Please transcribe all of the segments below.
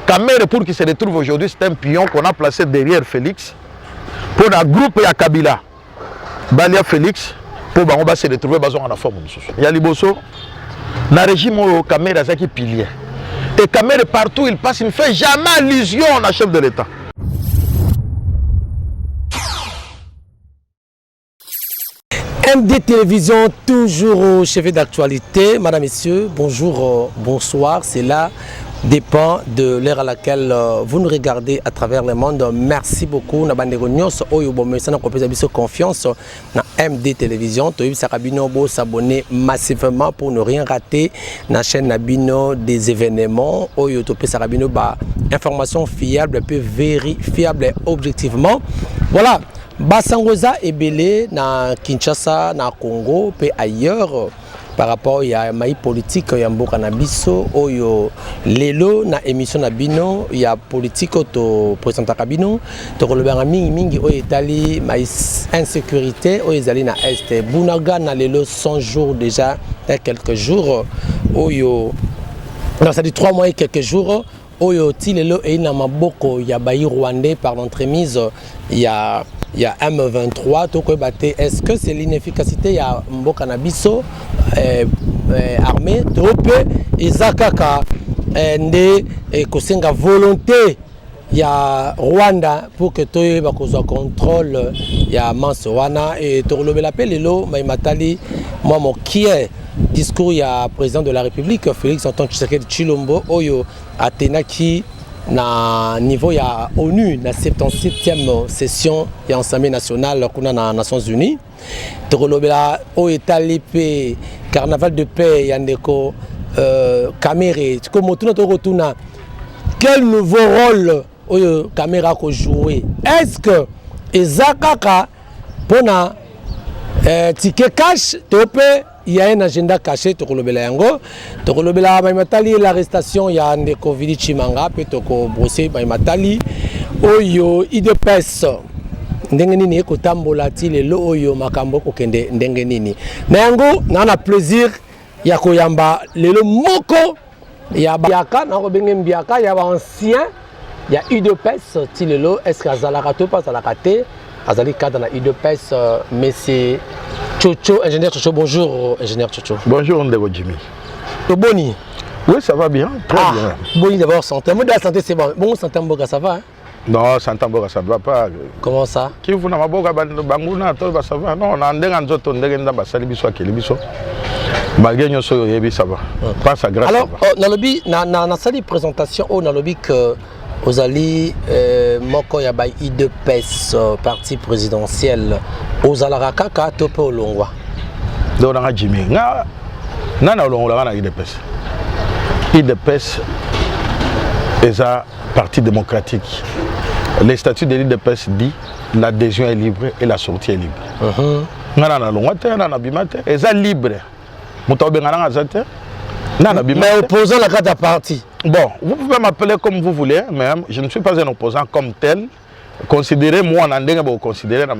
Kamere, pour qu'il se retrouve aujourd'hui, c'est un pion qu'on a placé derrière Félix. Pour le groupe ya Kabila, Balia Félix, pour qu'on va se retrouver dans la forme. Il y a Liboso, dans le régime où Kamere a qui pilier. Et Kamere, partout il passe, il ne fait jamais allusion à chef de l'État. MD Télévision, toujours au chevet d'actualité. Madame, Messieurs, bonjour, bonsoir. C'est là, dépend de l'heure à laquelle vous nous regardez à travers le monde. Merci beaucoup. Nous avons confiance dans MD Télévision. Vous s'abonner massivement pour ne rien rater dans la chaîne Nabino des événements. Information fiable, vérifiable objectivement. Voilà. Basangoza est belé na Kinshasa, na Congo, et ailleurs par rapport à la politique, il y a un nabiso, oyo lelo na émission nabino, il y a politique au président Kabino, to kolobanga mingi o Italie, mais insécurité o ezali na est. Bunaga na lelo 100 jours déjà, il y a quelques jours, oyo non, ça dit 3 mois et quelques jours. Oyo tilelo et na maboko ya bayi rwandais par l'entremise il y a M23 to ko baté. Est-ce que c'est l'inefficacité ya mboka na biso armée trope ezakaka nde kosenga volonté ya Rwanda pour que toye ba kozwa contrôle ya Mansowana et to lobela pelelo maimatali moi mokie discours il y a président de la République Félix Antoine Tshisekedi Tshilombo oyo atenaki na niveau ya ONU na 77e session ya Assemblée nationale kuna na Nations Unies tokolobela o etalipe carnaval de paix ya ndeko Kamere comme tuna to rotuna quel nouveau rôle oyo Kamere ko jouer est-ce que ezakaka pona ticket cash tope. Il y a un agenda caché, Tokolobela Yango. Tokolobela Maimatali, l'arrestation, il y a un Covid Chimanga, Petoko Brossé, Maimatali. Oyo, IDPS. Ndengenini, Kotambolati, le Oyo, Makambo, Kokende, Ndengenini. Nango, nana plaisir, Yakoyamba, le Moko, Yabayaka, Narobengem Biaka, Yaba ancien, il y a IDPS, Tilelo, est-ce qu'à Zalakato, pas Zalakate, Azali Kada, IDPS, mais c'est. Chocho, ingénieur Chocho, bonjour ingénieur Chocho. Bonjour Ndego Jimmy. Boni. Oui, ça va bien, très bien. Boni d'abord, santé. Moi de la santé c'est bon. Bon, santé Mboga, ça va hein? Non, santé Mboga, ça ne va pas. Comment ça? Qui vous n'a pas Mboga, Banguna, ça va. Non, on a un dérangeant, on a un dérangeant, Salibiso, Kilibiso. Malgré nous, ça va. Pas ça grâce. Alors, dans le lobby, dans la salle de présentation, on a le lobby que aux alliés, Moko Yabai IDPS, parti présidentiel, aux Alarakaka, Topo Olongwa. Donc, on a Jimmy. Nana Olongwa, on a IDPS. IDPS est un parti démocratique. Les statuts de l'IDPS dit l'adhésion est libre et la sortie est libre. Nana Olongwa, Nana Bimate, est libre. Mais opposant la carte à parti. Bon, vous pouvez m'appeler comme vous voulez, mais je ne suis pas un opposant comme tel. Considérez-moi en andeng, vous considérez mais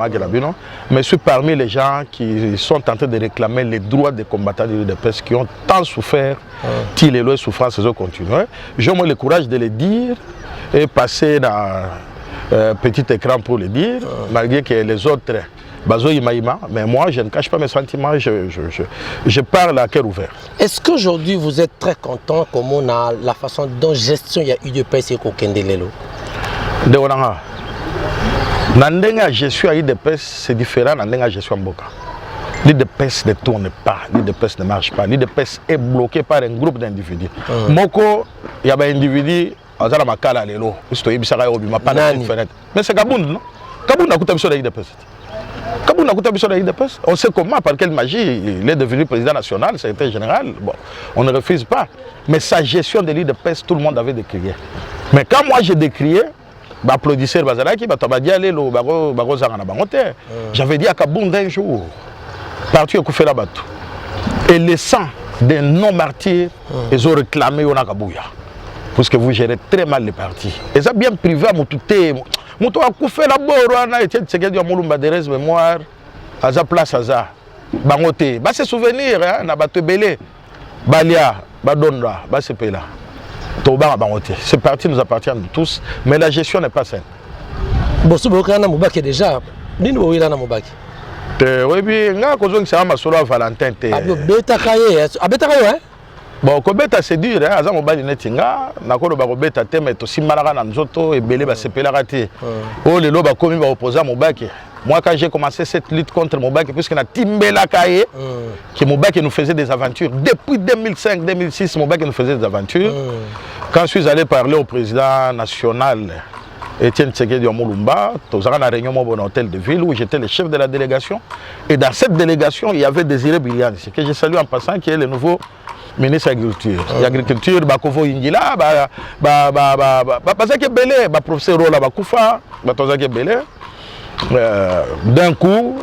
je suis parmi les gens qui sont en train de réclamer les droits des combattants de l'UDPS qui ont tant souffert, qui les lois souffrances ont continué. J'ai le courage de le dire et passer dans petit écran pour le dire, malgré que les autres. Mais moi, je ne cache pas mes sentiments, je parle à cœur ouvert. Est-ce qu'aujourd'hui, vous êtes très content comme on a la façon dont gestion il y a eu de PES et Kokendelelo? De Onanga. Nandenga gestion à IDPS, c'est différent de la gestion à Mboka. L'IDPS ne tourne pas, l'IDPS ne marche pas, l'IDPS est bloqué par un groupe d'individus. Moko, il y a un individu, mais c'est Kabound, non? Kabound a coûté un l'IDPS. On sait comment, par quelle magie, il est devenu président national, secrétaire général. Bon, on ne refuse pas. Mais sa gestion de l'IDPS, tout le monde avait décrié. Mais quand moi j'ai décrié, j'avais dit à Kabound un jour, parti au Koufela Batou, et les sangs des non-martyrs, ils ont réclamé au Nakabouya. Parce que vous gérez très mal les partis. Et ça bien privé à Moutouté. Moutou a Koufela Borwana, et c'est que Moulumba de res mémoire, à sa place à ça. Bangoté. Bah, c'est souvenir, hein, na Bato Belé, Balia, Badonda, bah, c'est là. Ce parti nous appartient de tous, mais la gestion n'est pas saine. Bosso Bokana Moubaki déjà. Nini Wila na Moubaki. Oui, bien, c'est un solo Valentin. Beta Kaye, Abeta Kaye, hein? Bon, Kobeta c'est dur, hein, Azam Obali Netinga, Nakolo Bakobeta Teme, Tosi Malaga Nanzoto, et Belé Basepelarati. Oh, les lobes commis opposés à Moubaki. Moi, quand j'ai commencé cette lutte contre Moubaki, puisqu'on a Timbela Kaye, que Moubaki nous faisait des aventures. Depuis 2005-2006, Moubaki nous faisait des aventures. Quand je suis allé parler au président national, Etienne Tshisekedi Omolumba, nous avons une réunion au hôtel de ville où j'étais le chef de la délégation. Et dans cette délégation, il y avait Désiré Bilian, que je salue en passant, qui est le nouveau ministre de l'agriculture. L'agriculture, Bakovo Ingila, Bazaki Belé, professeur Rola Bakoufa, Batozaki Belé. D'un coup,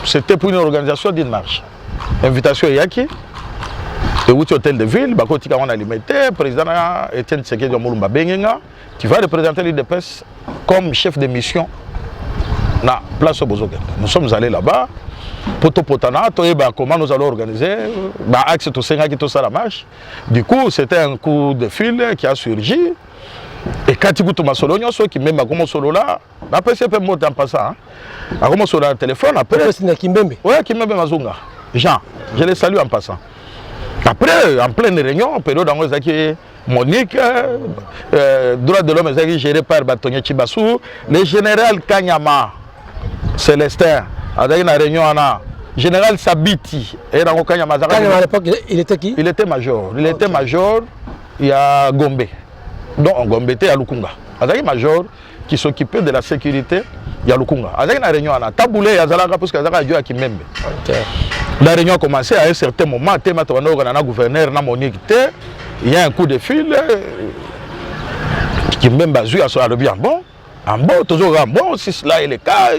c'était pour une organisation d'une marche. Invitation Yaki, et hôtel de ville, Bakotika on a limité, président Etienne Tshisekedi Omolumba Bengenga, qui va représenter l'IDPS comme chef de mission na place au Bozoken. Nous sommes allés là-bas. Potana, comment nous allons organiser, axe tout ça la marche. Du coup, c'était un coup de fil qui a surgi. Et quand tu écoutes ma solo, qui même à comment solo là, après c'est pas monter en passant. À comment solo le téléphone, après. Oui, Kimbembe Mazunga. Jean, je les salue en passant. Après, en pleine réunion, période dans les Monique, droit de l'homme géré par Batonye Chibassou, le général Kanyama, Célestin. À la réunion, général Sabiti, et dans Kanyama, à l'époque, il était qui? Il était major. Il était major, il y a Gombe. Donc Gombe était à Lukunga. Il y a major qui s'occupait de la sécurité, il y a Lukunga. À la réunion, il y a Taboulé, il y a Zalaka, parce qu'il y a Dieu qui m'aime. La réunion a commencé à un certain moment, il y a un gouverneur, il y a un coup de fil, qui m'aime basu à son bien bon. En bon, toujours en bon, si cela est le cas.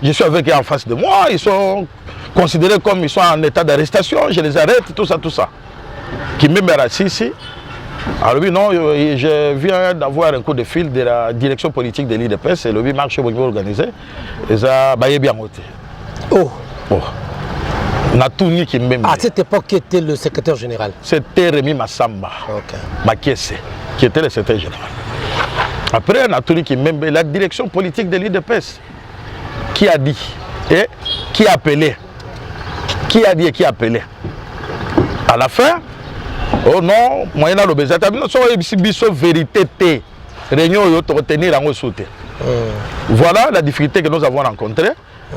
Je suis avec eux en face de moi, ils sont considérés comme ils sont en état d'arrestation, je les arrête, tout ça, tout ça. Qui me met ici. Alors oui, non, je viens d'avoir un coup de fil de la direction politique de l'IDPS et le 8 marche organisé. Et ça, bah, il est bien monté. Oh. Natouni qui me met. À cette époque, qui était le secrétaire général? C'était Rémi Massamba, Makiese, qui était le secrétaire général. Après, Natouni qui me met la direction politique de l'IDPS. Qui a dit et qui a appelé? Qui a dit et qui a appelé? À la fin, oh non, moi je suis la vérité. Réunion retenir en sauté. Voilà la difficulté que nous avons rencontrée.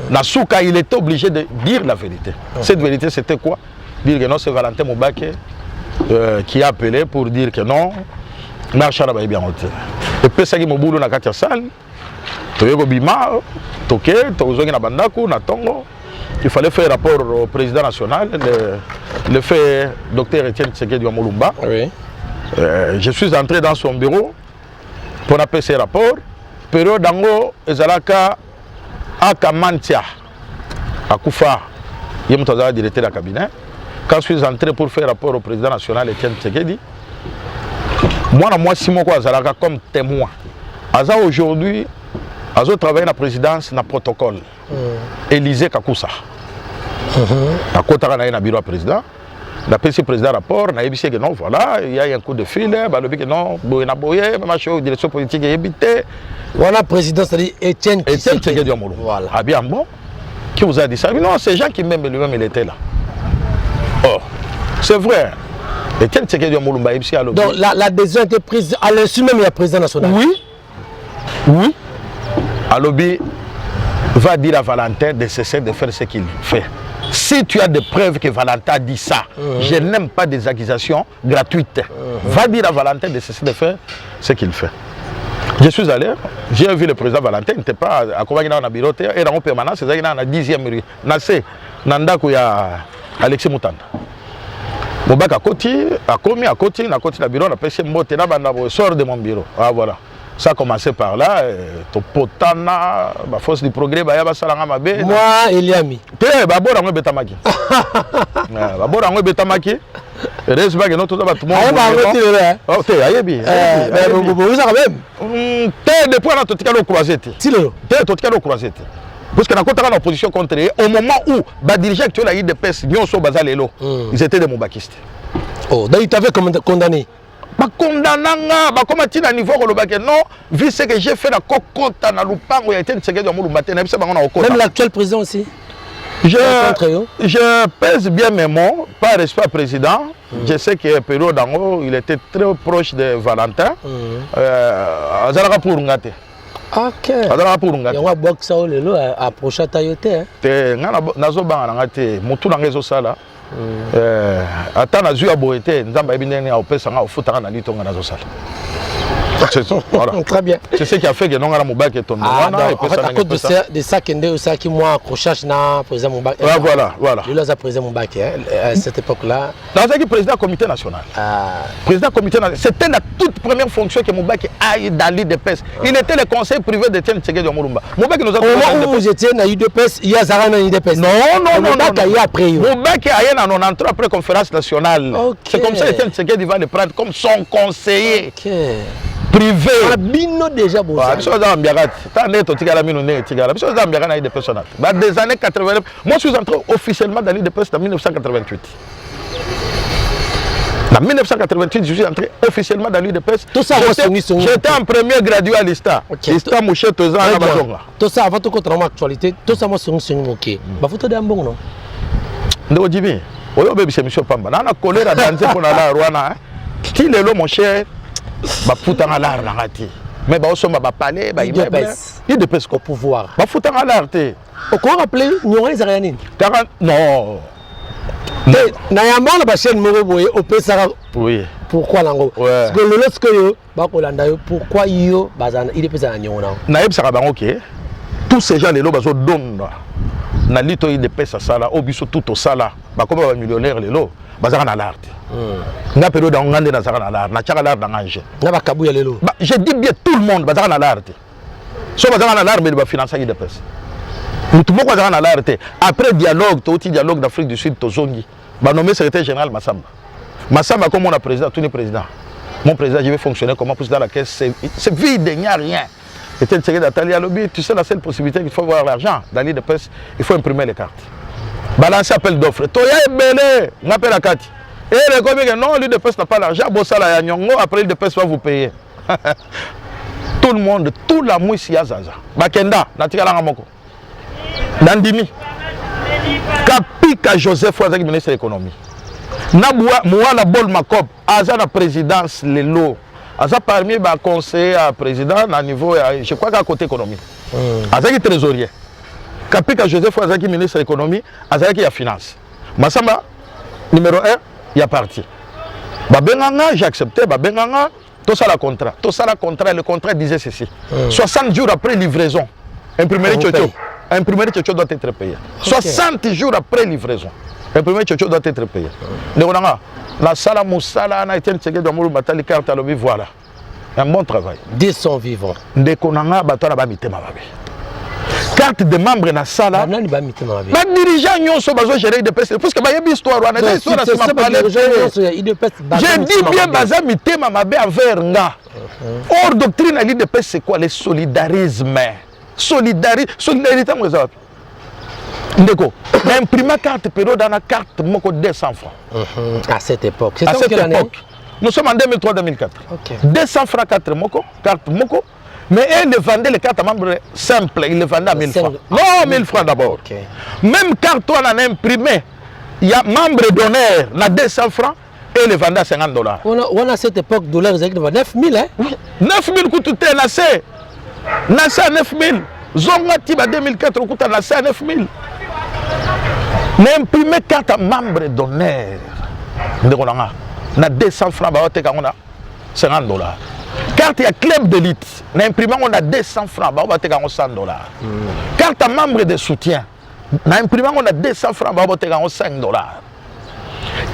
Nasuka, il était obligé de dire la vérité. Cette vérité, c'était quoi? Dire que non, c'est Valentin Moubaki qui a appelé pour dire que non, marche à la bien hôtel. Et puis, ça qui m'a boulot dans la salle. Il fallait faire rapport au président national, le fait Dr Etienne Tshisekedi Omolumba. Oui. Je suis entré dans son bureau pour appeler ces rapports. Période d'ango, Ezalaka Akamantia, à Koufa, il y a directeur de cabinet. Quand je suis entré pour faire rapport au président national Etienne Tshisekedi, moi, Simon Ezalaka comme témoin. Aza aujourd'hui, Azo travaille dans la présidence, dans le protocole. Élysée Kakoussa. À côté de la bureau président, la président rapport, on a dit que non, voilà, il y a un coup de fil, il y a non, direction politique est évitée. Voilà, président, c'est-à-dire Etienne Tshisekedi Omolumba. Voilà. Ah bien bon, qui vous a dit ça? Non, c'est Jean qui même lui-même, il était là. Oh, c'est vrai. Etienne Tshisekedi Omolumba, il y a donc l'adhésion a été prise à l'insu même du président national. Oui. Oui. Alobi va dire à Valentin de cesser de faire ce qu'il fait. Si tu as des preuves que Valentin dit ça, je n'aime pas des accusations gratuites. Va dire à Valentin de cesser de faire ce qu'il fait. Je suis allé, j'ai vu le président Valentin, il n'était pas accompagné dans la bureau, et dans la permanence, c'est dans la 10e rue. Nassé, Nandakou, il y a Alexis Moutanda. Mobak à côté, à côté, la bureau, on a pêché Motena, sort de mon bureau. Ah voilà. Ça a commencé par là, Topotana, la force du progrès, moi, Eliami. Babora Betamaki. Babora Betamaki. Reste pas que notre tout le monde. Oh, t'es ayebi. Vous savez même. T'es depuis on a tout le croisé. T'es tout le croisé. Parce qu'on a continué en opposition contre eux, au moment où les dirigeants actuels de l'IDPS, ils étaient des Moubakistes. Oh, d'ailleurs, tu avais condamné. bakondana nga bakoma tina niveau kolobake non vu ce que j'ai fait na kokota na lupango ya Etienne Tshisekedi Mulumba te na bisa bango na kokota. Même l'actuel président aussi. Je pèse bien mes mots, pas respect au président. Je sais que période d'ango, il était très proche de Valentin. Azalaka pour ngate. OK. Azalaka pour ngate. Yango boxa o lelo approcher tayote. Te ngana nazo banga ngate mutu na ngezo sala. Ata na zua boete nzamba ebinene a opesa nga ofutaka na litonga nazo sala. Voilà. Très bien. C'est ce qui a fait que non à Moubaki est tombé. En fait, à cause de ça, Kende aussi qui moi accrochage na président Moubaki. Voilà. Il a président Moubaki à cette époque-là. Dans le président du comité national. Président du comité national. C'était la toute première fonction que Moubaki a eu dans l'IDPS. Il était le conseil privé de Etienne Tshisekedi Mulumba. Moubaki nous a donné. Au moment où vous étiez dans l'IDPS, il y a Zara dans l'IDPS. Non. Moubaki a eu après. Moubaki a eu en 93 après conférence nationale. C'est comme ça que Etienne Tshisekedi va le prendre comme son conseiller. Privé. Bino déjà bon. Des années 89. Moi je suis entré officiellement dans l'IDPS en 1988. En 1988, je suis entré officiellement dans l'IDPS. J'étais en premier gradué à l'ISTA. l'ISTA Mouché Tozan à Bazonga. Tout ça avant tout contre l'actualité, tout ça moi c'est un OK. Ba photo d'un bon non. Ndo Jimmy. Oyo bébé c'est monsieur Pamba. Na colère à danser pour la Rwanda. Qui est là mon cher? Bafutanga l'art nangati mais ba osoma ba palais ba immeuble il dépêche au pouvoir bafutanga l'art te encore rappeler nyonga les arianine non na yamba na ba chaîne moko boye opesa oui pourquoi lango parce que le lorsque yo ba kolanda yo pourquoi yo bazana il dépêche na nyonga na yebisa bango ke tous ces gens les lo bazo donna na lito il dépêche ça là obiso tout au sala ba comme ba millionnaire les lo bazana na l'art na période on ngande na zaka na l'art na tchaka l'art na nganje na ba kabuya lelo je dis bien tout le monde bazaka na l'art so bazaka na l'art mais ba financer il dépêche tout moko bazaka na l'art après dialogue dialogue d'Afrique du Sud tozongi ba nommé secrétaire général Massamba comme mon président tout le président mon président je vais fonctionner comment pour dans la caisse c'est vide il n'y a rien et tel secrétaire d'Atali à lobby tu sais la seule possibilité qu'il faut avoir l'argent dans l'IDPS il faut imprimer les cartes balancer appel d'offres toya ebele ngape la carte. Et les communes, non, l'IDPS n'a pas l'argent, Bossala Yanyongo, après l'IDPS va vous payer. Tout le monde, tout la mousse Yazaza. Bakenda, Natika Langamoko. Nandimi. Kapika Joseph Ouazaki, ministre de l'économie. Naboua, Mouala Bol Makob, Aza la présidence, les lots. Aza parmi les conseillers à président, à niveau, je crois qu'à côté économie. Aza qui trésorier. Kapika Joseph Ouazaki, ministre de l'économie, Aza qui a finance. Massamba, numéro 1. Il y a parti. Babenganga, j'ai accepté. Babenganga, tout ça le contrat. Le contrat disait ceci. 60 jours après livraison, imprimerie Tchotcho. Imprimerie Tchotcho doit être payé. 60 jours après livraison, imprimerie Tchotcho doit être payé. La salle Moussala, a été Tshisekedi Mulumba, les cartes à l'objet, voilà. Un bon travail. Dès son vivant. Ndekonanga, Batona Bamite Mababe. Carte de membre na sala ba dirigeant nyonso bazo gérer IDPS parce que ba yebi histoire wana histoire na ma parler je dis bien baza mitema mabe envers nga hors doctrine à l'IDPS c'est quoi le solidarisme solidarité moi ça ndeko na imprimer carte période dans la carte moko 200 francs à cette époque c'est ça quelle année nous sommes en 2003 2004 200 francs carte moko. Mais elle ne vendait les cartes à membres simples, il les vendait à 1000 francs. Non, 1000 francs d'abord. Même carte, on en a imprimé. Il y a membre d'honneur, on a 200 francs, et il les vendait à 50 $. On a à cette époque, dollar, vous avez 9000, hein? 9000 coûte tout est nassé. Nassé à 9000. Zonga Tiba 2004 coûte à nassé à 9000. Mais imprimé carte à membre d'honneur. On a 200 francs, on a 50 $. Carte à club d'élite, l'imprimant on a 200 francs, on va te gagner 100 $. Carte à membre de soutien, l'imprimant on a 200 francs, on va te gagner 5 $.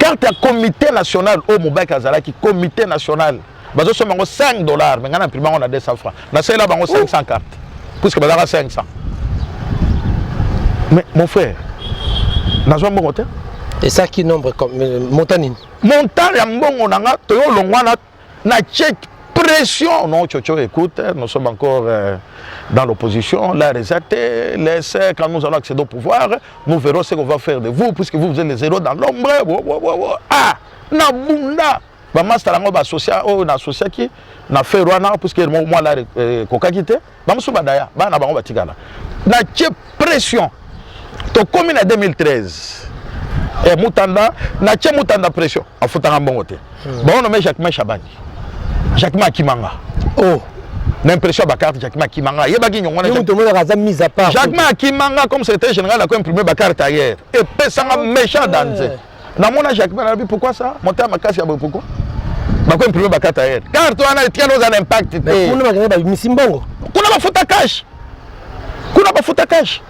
Carte à comité national, au Moubek Azalaki, comité national, on a 5 $, mais l'imprimant on a 200 francs. On a 500 cartes, puisque on a 500. Mais mon frère, on a un bon côté. Et ça qui nombre comme Montanine. Montagne, on a Toyo Longwana, na tchèque. Pression, non, Tchotcho, écoute, nous sommes encore dans l'opposition, la réserté, quand nous allons accéder au pouvoir, nous verrons ce qu'on va faire de vous, puisque vous êtes les héros dans l'ombre. Ah, Nabunda, ba master ngo ba social o na social qui na fait rwana parce que moi la kokakité ba musu badaya ba na bango batikala na tie pression to commune en 2013 et mutanda na tie mutanda pression afutanga mbongo te ba on nommé Jacques Chabani Jacques Kimanga oh l'impression ba carte Jacques Kimanga yebaki nyongona mise à part Jacques Kimanga comme secrétaire général a imprimé ba carte hier et pesanga méchant danse na mona Jacques Kimanga pourquoi ça monter ma casse ya pourquoi ba ko imprimer ba carte hier carte wana etia no za impact te kuna magana ba misimbongo kuna ba futa cash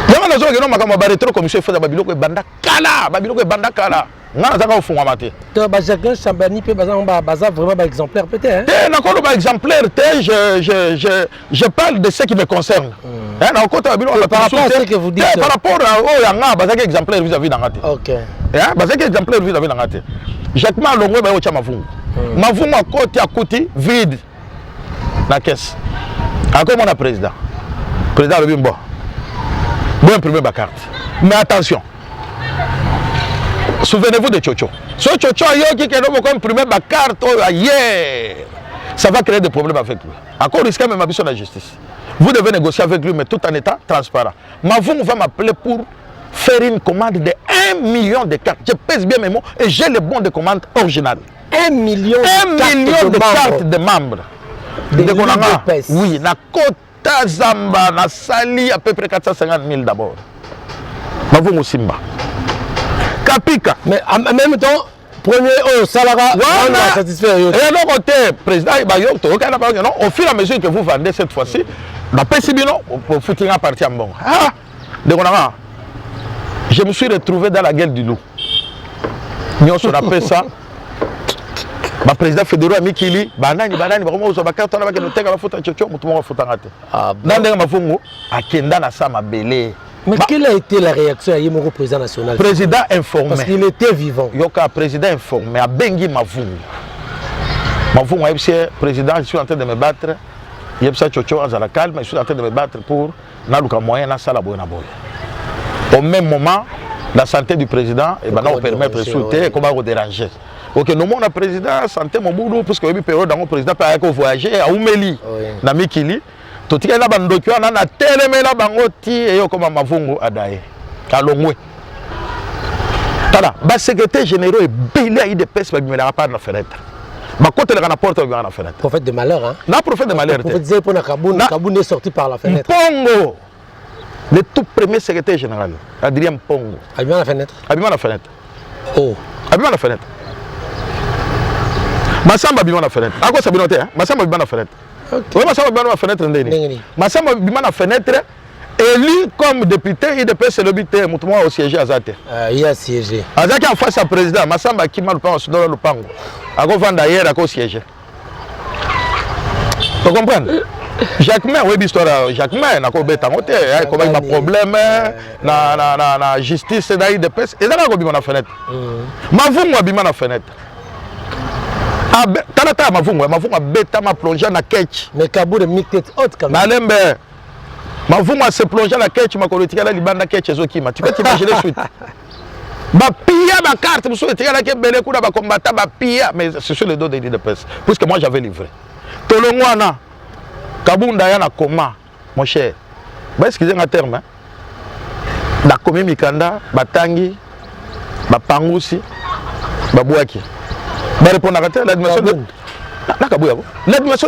yama na zo ke no makama ba retro commission fait ba biloko e banda kala ngana zaka ofungwa mate to ba Jacques Chambani pe baza vraiment ba exemplaire peut-être hein nakolo ba exemplaire te je parle de ce qui me concerne hein na kota biloko par rapport à ce que vous dites par rapport à o yanga bazaka exemplaire vis-à-vis d'angate OK hein bazaka exemplaire vis-à-vis d'angate Jacques Malongwe ba yo cha mavungu mavungu akoti akuti vide na caisse encore mon président le bimbo bon imprimer ma carte mais attention souvenez-vous de Chocho. Ce Chocho qui a imprimé ma carte hier, ça va créer des problèmes avec lui. Encore risquer même ma mission de la justice. Vous devez négocier avec lui, mais tout en étant transparent. Ma vous va m'appeler pour faire une commande de 1 million de cartes. Je pèse bien mes mots et j'ai le bon de commande original. 1 million de cartes de membres. De Konanga. Oui, na Kota Zamba, na Sali, à peu près 450 000 d'abord. Ma vous Simba. Kapika. Mais en même temps, premier Salara, on va satisfaire. Et alors, côté président, au fur et à mesure que vous vendez cette fois-ci, la Pessibino, pour foutre un parti en bon. Ah, je me suis retrouvé dans la gueule du loup. Nous on appelle ça. Le président fédéral Mikili, banani, vraiment, on va carte, on va foutre un chocho, on va foutre un raté. Ah, dans ma fungo, à Kendana Sama Belé. Mais quelle a été la réaction à Yemoro, président national? Président informé. Parce qu'il était vivant. Yoka, président informé, à Bengi Mavungu. Mavungu, président, je suis en train de me battre. Yepsa Chocho, à la calme, je suis en train de me battre pour Naluka moyen, na sala boy na boy. Au même moment, la santé du président, et ben, on permet de soutenir et comment on déranger. Ok, nous, mon président, santé, mon boulot, parce que le période dans le président peut voyager à Oumeli, na Mikili. Tout ce qui est là, on a tellement là, et on comme Mavungu Adaye, à Longwe. Le secrétaire général est belé à IDPS, mais il ne l'a pas dans la fenêtre. Mais quand il a la porte, il y a la fenêtre. Prophète de malheur, hein? Non, prophète de malheur. Le prophète disait pour Kaboun est sorti par la fenêtre. Pongo, le tout premier secrétaire général, Adrien Pongo. Abîmant la fenêtre. Abîmant la fenêtre. Oh. Abîmant la fenêtre. Massamba abîmant la fenêtre. À quoi ça binote, hein? Massamba abîmant la fenêtre. Oui, Massamba abîmant la fenêtre. Massamba abîmant la fenêtre. Élu comme député, il dépêche c'est le but, moi au siège à Zate. Il a siégé. Azaki en face à président, Massamba qui m'a le pan dans le pango. À quoi vendre d'ailleurs à quoi siéger. Tu comprends? Jacques May, oui, l'histoire Jacques May, n'a pas bête à monter, comment il a problème, na justice, na IDPS, et là, on a la fenêtre. Ma vous, moi, bima la fenêtre. Tanata, ma vous, bête, ma plongé dans la quête. Mais Kabou de mi-tête haute quand même. Ma vous, moi, se plonger dans la quête, ma collègue, la liban la quête, tu peux t'imaginer suite. Ba pilla ma carte, vous savez, la quête, belle coup, ba combattre, ba pilla, mais c'est sur le dos de l'IDPS, puisque moi, j'avais livré. Tolongwana. Kabunda yana koma, mon cher. Bah, excusez-moi un terme. Hein? La commune Mikanda, Batangi, Bapangusi, Babouaki. Bah, répondre à l'administration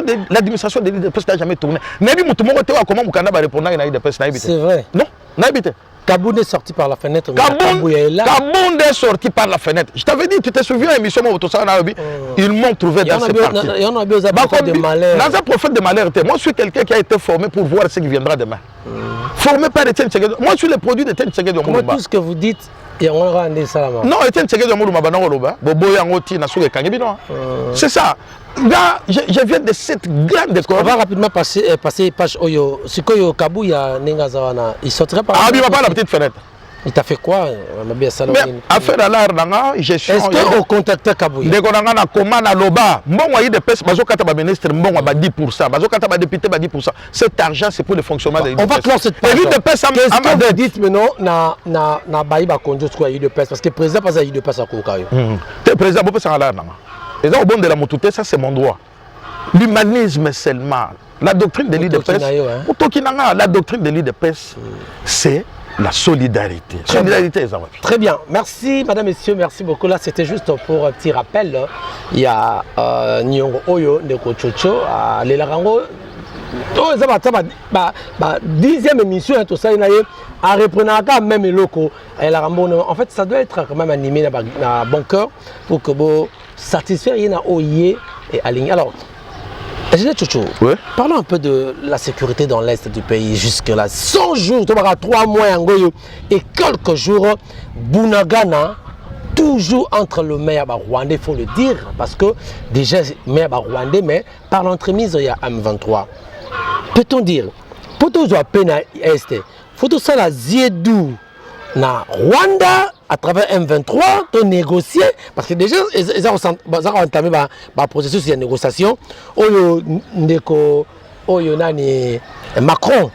de. L'administration de l'IDPS n'a jamais tourné. Comment Mukanda va répondre à l'IDPS? C'est vrai. Non, n'a habité. Kaboun est sorti par la fenêtre. Kaboun est sorti par la fenêtre. Je t'avais dit, tu te souviens, l'émission ils m'ont trouvé dans ces parties. Il y en a besoin de malheur. Dans un prophète de malheur, moi je suis quelqu'un qui a été formé pour voir ce qui viendra demain. Formé par Etienne Tshisekedi. Moi je suis le produit d'Etienne Tshisekedi. Moi tout ce que vous dites, il y a un salama. Non, Etienne Tshisekedi c'est ça. Là, je viens de cette grande école. On va rapidement passer page Oyo. Si Koyo Kabou, il y a Nengazawana. Il sortirait par la fenêtre. Ah, il va pas la petite fenêtre. Il t'a fait quoi? Mais affaire à l'art, gestion. Est-ce que au contacteur Kabouya? Dès qu'on a un commande à l'OBA, bon, il y a des personnes, ministre, bon, 10%, député, 10%. Cet argent, c'est pour le fonctionnement des on va clore cette page. Qu'est-ce que vous dites maintenant, na Baïba Konjo, quoi, il y a eu de pèse, parce que le président, pas eu de pèse à Koukayo. Le président, vous pouvez là. Et ça, au bon de la moutouté, ça, c'est mon droit. L'humanisme seulement. La doctrine de l'île de Pesse, la doctrine de l'île de Pesse, c'est la solidarité. Solidarité, ça va. Très bien. Merci, madame, messieurs, merci beaucoup. Là, c'était juste pour un petit rappel. Il y a Nyongo Oyo, Ndeko Chocho, Lelarango. Ça va, 10e émission, tout ça, il y a reprenant même locaux. En fait, ça doit être quand même animé dans bon cœur pour que vous satisfaire il y a Oye et aligné. Alors, ouais. Parlons un peu de la sécurité dans l'Est du pays jusque-là. 100 jours, 3 mois et quelques jours, Bunagana, toujours entre le maire rwandais, il faut le dire, parce que déjà, le maire rwandais, mais par l'entremise, il y a M23. Peut-on dire, pour tous les pays Est, faut tout ça la Ziedou, na Rwanda, à travers M23, de négocier, parce que déjà, ils ont entamé le processus de négociation. Macron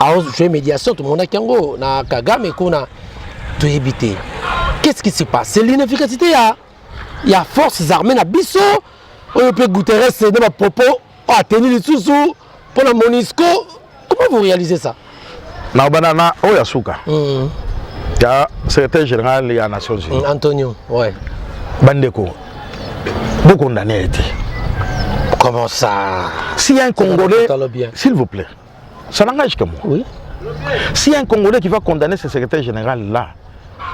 a joué médiation, tout le monde a Kango, na Kagame, tout éviter. Qu'est-ce qui se passe? C'est l'inefficacité. Il y a forces armées na Bisso, on peut Guterres dans ma propos, à tenir les sous pour la Monisco. Comment vous réalisez ça? Na banana, Oyasuka. Il y a secrétaire général des Nations Unies. Antonio, ouais. Bandeko, vous condamnez. Comment ça? S'il y a un Congolais, s'il vous plaît, ça n'engage que moi. Oui. S'il y a un Congolais qui va condamner ce secrétaire général-là,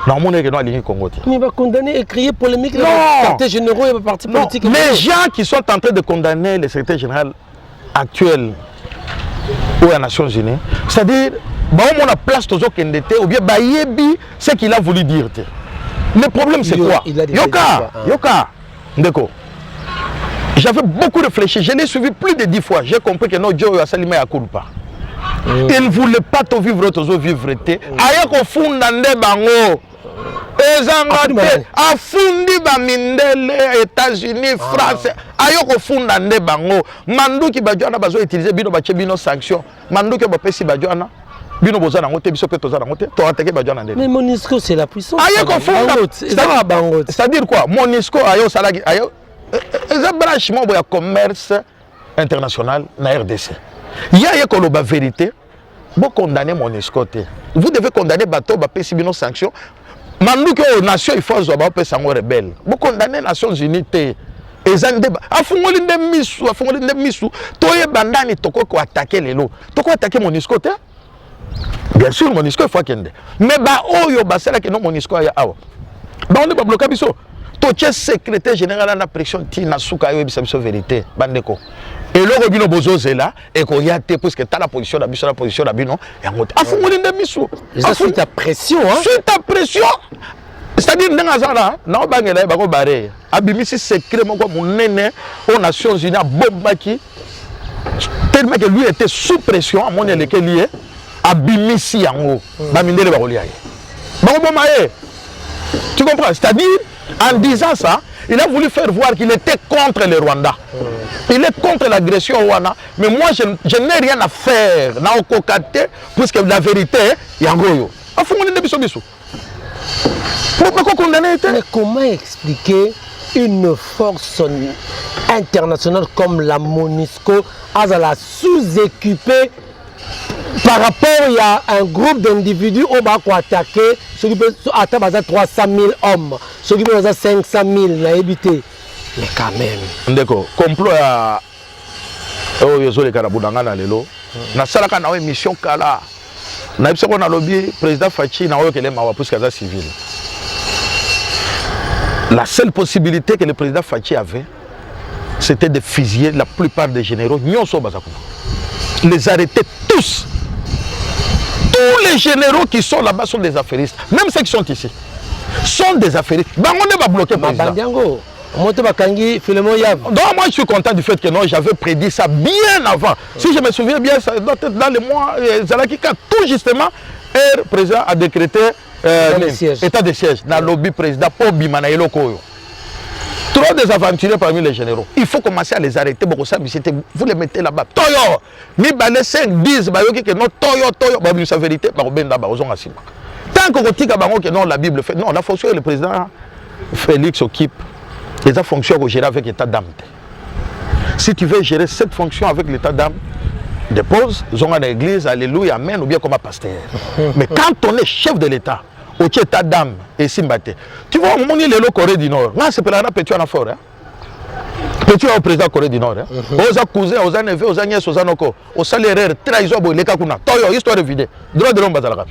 normalement, il doit aligner Congo. Mais il va condamner et créer polémique. Non. Partis généraux et partis politiques. Les gens qui sont en train de condamner le secrétaire général actuel aux Nations Unies, c'est-à-dire, on a place toujours qu'il était, ou bien ce qu'il a voulu dire. Le problème, c'est quoi? Yoka, Ndeko. J'avais beaucoup réfléchi, je l'ai suivi plus de 10 fois. J'ai compris que notre Dieu a salimé à Kulpa. Il ne voulait pas te vivre, te vivre. Ayako fundande bango. Afundi bamindele États-Unis, France. Ayoko fundande bango. Manduki badjana bazo utiliser bino bache bino sanction. Manduki bapesi badjana. Bino bozana ngote biso pe tozana ngote. To atake badjana ndele. Mais Monisco c'est la puissance. Ayoko funda. C'est-à-dire quoi? Monisco ayo salagi ayo. C'est un branchement de commerce international na RDC. Il y a une vérité. Vous condamnez Monisco. Vous devez condamner bateau bapesi bino sanction. Mandouke aux nations, il faut avoir un sango rebelle. Vous condamnez les Nations Unies. Et un débat. Afungoli de misu. Toye bandani toko ko attaquer les lots. Toko attaquer Monisco. Bien sûr, Monisco il faut qu'il y ait. Mais bah oyo bah c'est là que non Monisco ya awa. Bah on est pas bloqué biso. Toche secrétaire général à la pression tina souka yo biso vérité. Bandeko. Et le robino bozo là et qu'on y a été parce que t'as la position d'abus la position d'abino et on a fumé de miso. Suite à pression hein. Suite à pression. C'est-à-dire n'engazana non bangela ba ko baré. Abimisi secret mon comme nene aux Nations Unies bombaki tellement que lui était sous pression à mon lequel lié abimisi yango ba mindele ba kolia. Ba ko bomaye. Tu comprends? C'est-à-dire en disant ça, il a voulu faire voir qu'il était contre le Rwanda. Il est contre l'agression au Rwanda. Mais moi, je n'ai rien à faire. Puisque la vérité, il y a un gros. Mais comment expliquer une force internationale comme la Monisco à la sous-équipée par rapport à un groupe d'individus qui va attaquer, ceux qui peuvent attaquer 300 000 hommes, ceux qui peuvent 500 000, mais quand même. Ndeko, complot à Oyozo le Karabudanga na lelo. Na salaka na mission kala. Na biso ko na lobby président Fachi na oyokele mawa pour kaza civil. La seule possibilité que le président Fachi avait, c'était de fusiller la plupart des généraux. Nyonso bazako. Les arrêter tous. Tous les généraux qui sont là-bas sont des affairistes. Même ceux qui sont ici sont des affairistes. On va bloquer le président. Donc moi je suis content du fait que non, j'avais prédit ça bien avant. Si je me souviens bien, ça doit être dans les mois, Zalakika, tout justement, le président a décrété état de siège. Dans le lobby président, pour Bimana et Lokoyo. Trop des aventuriers parmi les généraux. Il faut commencer à les arrêter. Vous les mettez là-bas. Toyo! Ni balé 5, 10, que non, Toyo, Toyo. C'est la vérité. Tant qu'on dit que non, la Bible fait. Non, la fonction que le président Félix occupe, les fonctions que gérer avec l'état d'âme. Si tu veux gérer cette fonction avec l'état d'âme, dépose, ils ont à l'église, alléluia, amen, ou bien comme un pasteur. Mais quand on est chef de l'état, au état d'âme et Simbate, tu vois, on est le Corée du Nord. Là, c'est pour la Petit en affaire. Petit au président Corée du Nord. Aux cousins, aux neveux, aux nièces, aux anoko, aux salaires, trahison, les kakuna. Toyo, histoire de vidéo. Droit de l'homme bazar.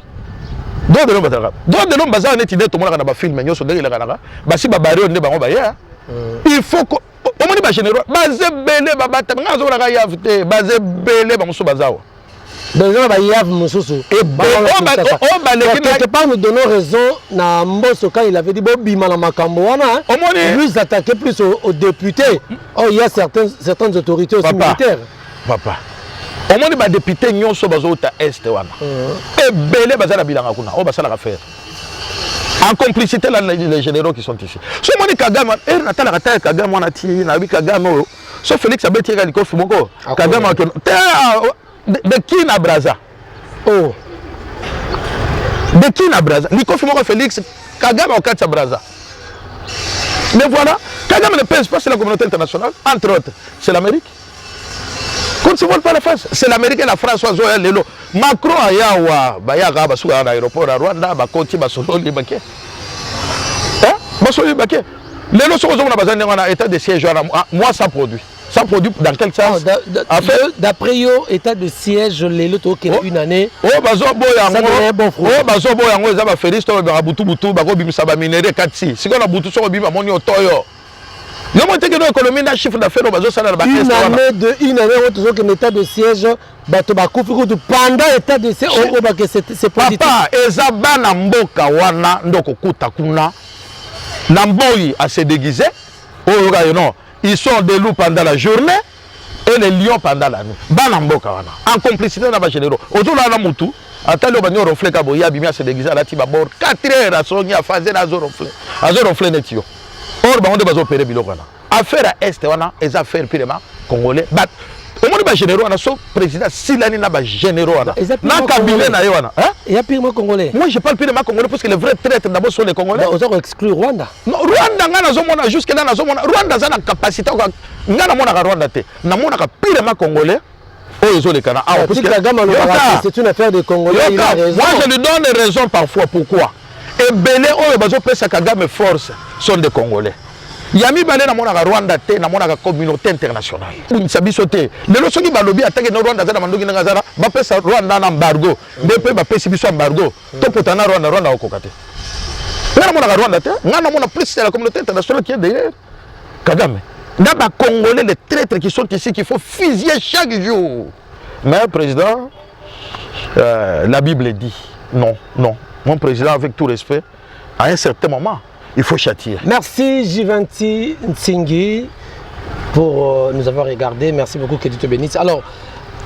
Droit de l'homme bazar. Droit de l'homme bazar, on est idée, tout le monde a un film, mais on est là. Basi babari, on est bango baye. Il faut que. Au moins, les généraux, bazé belé, babata, ngazo la yavte, bazé belé, bamusu bazao. Besoin de Yav Moussou. Et quelque part, nous donnons raison à Mbosso quand il avait dit Bobima na Makamboana. Lui s'attaquait plus aux députés. Oh, il y a certaines autorités aussi militaires. Papa. Au moins, les députés n'y sont pas au Est. Et belé, bazala bilanga kuna. Oh, basala affaire. En complicité, les généraux qui sont ici. Ce moment Kagame, Kagame, on a tiré, Kagame, sauf Félix Abeti et Galiko Fumoko. Kagame, de qui na Braza? Oh. De qui na Braza? Nico Fumoko Félix, Kagame au Katsa Braza. Mais voilà, Kagame ne pèse pas sur la communauté internationale, entre autres, c'est l'Amérique. Quand tu ne vois pas la face, c'est l'Amérique et la France, Lelo. Macron a yawa, Bayaga, Basouga, à l'aéroport à Rwanda, Bakoti, Basolo, Libake. Hein? Basolo, Libake. Lelo, sur un état de siège, moi, ça produit. Ça produit dans quel sens? D'après yo, état de siège, Lelo, qui a une année. Oh, Bazo, Bazo, Boyango, Zaba Félix, Babutu, Bako, Bimisaba, Minéré, Katsi. Si on a Boutou, sur Bima, Monio, Toyo. Il y a une économie d'un chiffre d'affaires une année, toujours qu'un état de siège, pendant l'état de siège, c'est positif. Papa, Ezaba Namboka wana ndoko kutakuna. Namboyi a se déguisé. Ils sont des loups pendant la journée et les lions pendant la nuit. Banamboka wana. En complicité dans les généraux. Autour de la Moutou, à tel moment où on reflète Kaboya, Bimia se déguisé à la Tibabor. 4 heures à Sonia, Fazel à Zoroflé. À Zoroflé Netio. Or, on doit opérer Bilogana. Affaire à Est, les affaires purement congolais. Au moins, les généraux, on a son président, si l'année n'a pas généraux. Il y a purement congolais. Moi, je parle purement congolais parce que les vrais traîtres d'abord sont les Congolais. Ils ont exclu Rwanda. Non, Rwanda, jusque-là, Rwanda a une capacité. Rwanda, purement congolais. C'est une affaire de Congolais. Moi, je lui donne raison parfois. Pourquoi? Et Belé, Kagame force sont des Congolais. Yami Balé na mona Rwanda te na mona communauté internationale. Unsabisote. Le loso qui balobi attaque na Rwanda za mandoki na ngazara, ba pesa Rwanda na embargo. Depuis ba pesa biso embargo. To potana Rwanda okokate. Na mona Rwanda te, na mona plus la communauté internationale qui est derrière Kagame. Na ba Congolais les traîtres qui sont ici qu'il faut fusiller chaque jour. Mais président la Bible dit non. Mon président, avec tout respect, à un certain moment, il faut châtier. Merci Jivanti Ntsingui pour nous avoir regardé. Merci beaucoup, que Dieu te bénisse. Alors,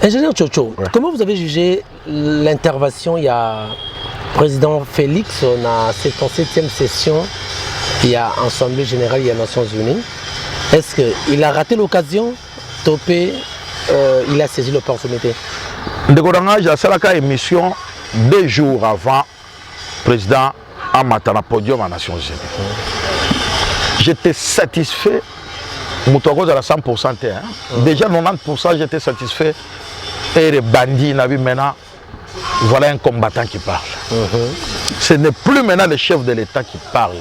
ingénieur Tchocho, comment vous avez jugé l'intervention? Il y a le président Félix, on a cette 7e session, il y a Assemblée Générale, il y a Nations Unies. Est-ce qu'il a raté l'occasion? Topé, il a saisi l'opportunité? Ndegoranga, j'ai la émission 2 jours avant le président a maté le podium à Nations Unies. J'étais satisfait, Moutouakos à la 100%. Déjà 90%, j'étais satisfait. Et les bandits, maintenant, voilà un combattant qui parle. Ce n'est plus maintenant le chef de l'État qui parle.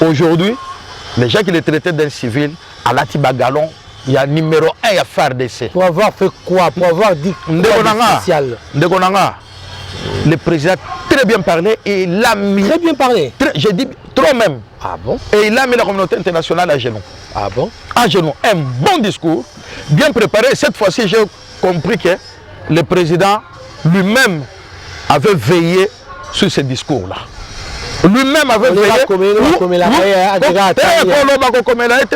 Aujourd'hui, les gens qui les traitaient d'un civil, à la Tibagalon, il y a numéro 1, il y a FARDC. Pour avoir fait quoi? Pour avoir dit quoi spécial? Le président a très bien parlé et il a mis... Très bien parlé? J'ai dit trop même. Ah bon? Et il a mis la communauté internationale à genoux. Ah bon? À genoux. Un bon discours, bien préparé. Cette fois-ci, j'ai compris que le président lui-même avait veillé sur ce discours-là. Lui-même avait veillé.